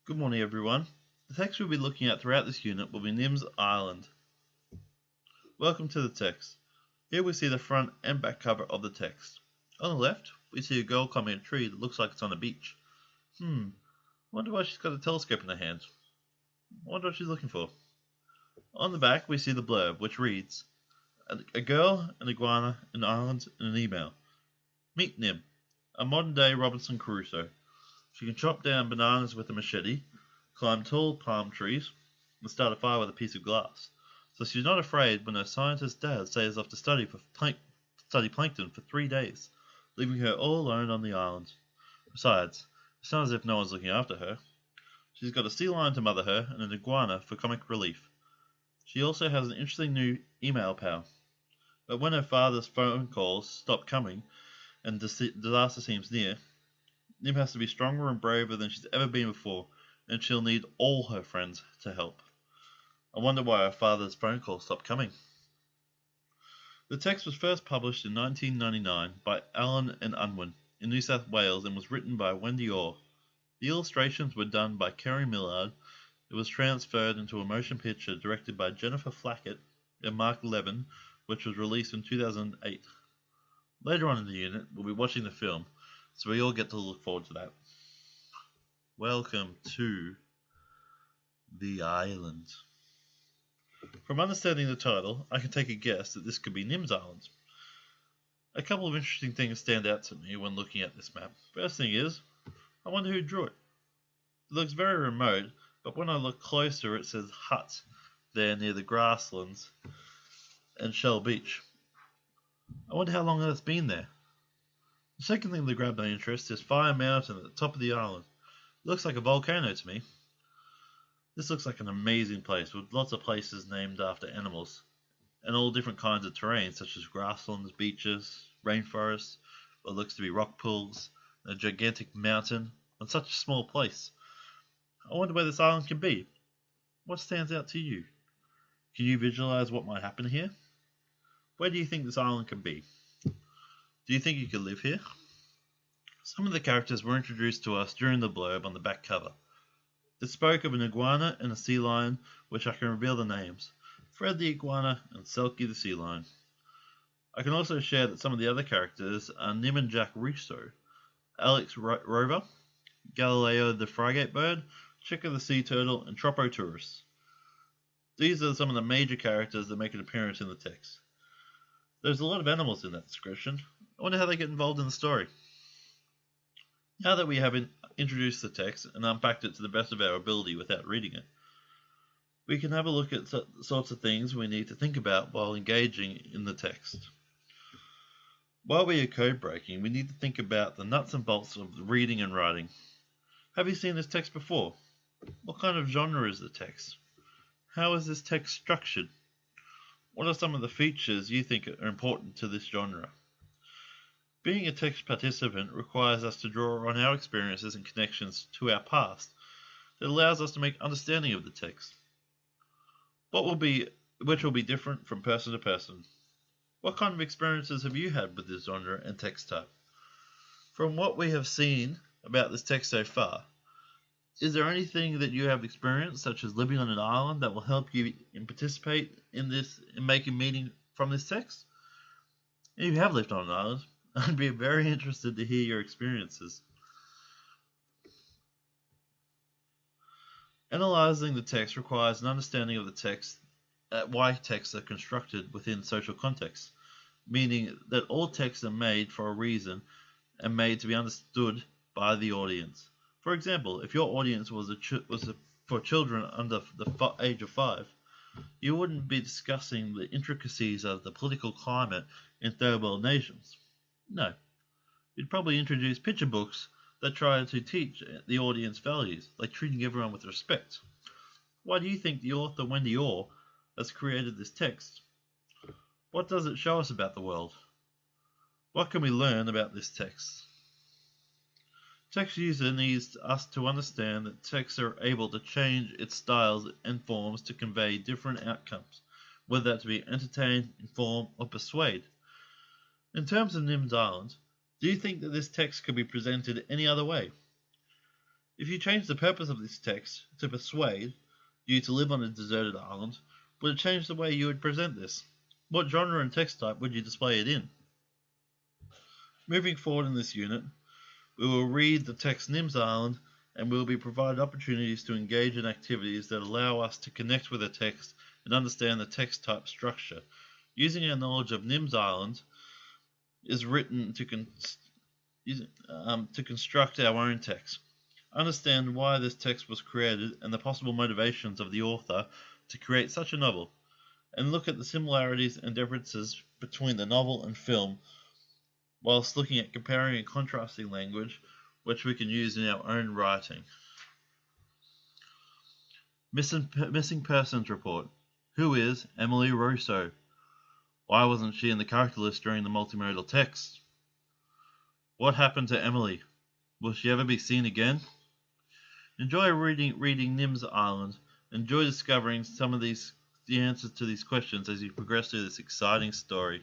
Good morning, everyone. The text we'll be looking at throughout this unit will be Nim's Island. Welcome to the text. Here we see the front and back cover of the text. On the left, we see a girl climbing a tree that looks like it's on a beach. Wonder why she's got a telescope in her hand. Wonder what she's looking for. On the back, we see the blurb, which reads, a girl, an iguana, an island, and an email. Meet Nim, a modern-day Robinson Crusoe. She can chop down bananas with a machete, climb tall palm trees, and start a fire with a piece of glass. So she's not afraid when her scientist dad sails off to study plankton for 3 days, leaving her all alone on the island. Besides, it's not as if no one's looking after her. She's got a sea lion to mother her and an iguana for comic relief. She also has an interesting new email pal. But when her father's phone calls stop coming and disaster seems near, Nim has to be stronger and braver than she's ever been before, and she'll need all her friends to help. I wonder why her father's phone calls stopped coming. The text was first published in 1999 by Allen and Unwin in New South Wales and was written by Wendy Orr. The illustrations were done by Kerry Millard. It was transferred into a motion picture directed by Jennifer Flackett and Mark Levin, which was released in 2008. Later on in the unit, we'll be watching the film, so we all get to look forward to that. Welcome to the island. From understanding the title, I can take a guess that this could be Nim's Island. A couple of interesting things stand out to me when looking at this map. First thing is, I wonder who drew it. It looks very remote, but when I look closer it says hut there near the grasslands and Shell Beach. I wonder how long that's been there. The second thing that grabbed my interest is Fire Mountain at the top of the island. It looks like a volcano to me. This looks like an amazing place with lots of places named after animals and all different kinds of terrain such as grasslands, beaches, rainforests, what looks to be rock pools, and a gigantic mountain on such a small place. I wonder where this island can be. What stands out to you? Can you visualize what might happen here? Where do you think this island can be? Do you think you could live here? Some of the characters were introduced to us during the blurb on the back cover. It spoke of an iguana and a sea lion, which I can reveal the names: Fred the iguana and Selkie the sea lion. I can also share that some of the other characters are Nim and Jack Russo, Alex Rover, Galileo the frigate bird, Chica the sea turtle, and Troppo Tourist. These are some of the major characters that make an appearance in the text. There's a lot of animals in that description. I wonder how they get involved in the story. Now that we have introduced the text and unpacked it to the best of our ability without reading it, we can have a look at the sorts of things we need to think about while engaging in the text. While we are code breaking, we need to think about the nuts and bolts of reading and writing. Have you seen this text before? What kind of genre is the text? How is this text structured? What are some of the features you think are important to this genre? Being a text participant requires us to draw on our experiences and connections to our past that allows us to make understanding of the text. Which will be different from person to person. What kind of experiences have you had with this genre and text type? From what we have seen about this text so far, is there anything that you have experienced, such as living on an island, that will help you participate in making meaning from this text? If you have lived on an island, I'd be very interested to hear your experiences. Analyzing the text requires an understanding of the text, why texts are constructed within social contexts, meaning that all texts are made for a reason and made to be understood by the audience. For example, if your audience was for children under the age of 5, you wouldn't be discussing the intricacies of the political climate in third world nations. No, you'd probably introduce picture books that try to teach the audience values, like treating everyone with respect. Why do you think the author Wendy Orr has created this text? What does it show us about the world? What can we learn about this text? Text user needs us to understand that texts are able to change its styles and forms to convey different outcomes, whether that to be entertain, inform, or persuade. In terms of Nim's Island, do you think that this text could be presented any other way? If you change the purpose of this text to persuade you to live on a deserted island, would it change the way you would present this? What genre and text type would you display it in? Moving forward in this unit, we will read the text Nims Island and we will be provided opportunities to engage in activities that allow us to connect with the text and understand the text type structure. Using our knowledge of Nims Island is written to construct our own text. Understand why this text was created and the possible motivations of the author to create such a novel, and look at the similarities and differences between the novel and film, whilst looking at comparing and contrasting language which we can use in our own writing. Missing Persons Report. Who is Emily Rousseau? Why wasn't she in the character list during the multimodal text? What happened to Emily? Will she ever be seen again? Enjoy reading Nims Island. Enjoy discovering some of the answers to these questions as you progress through this exciting story.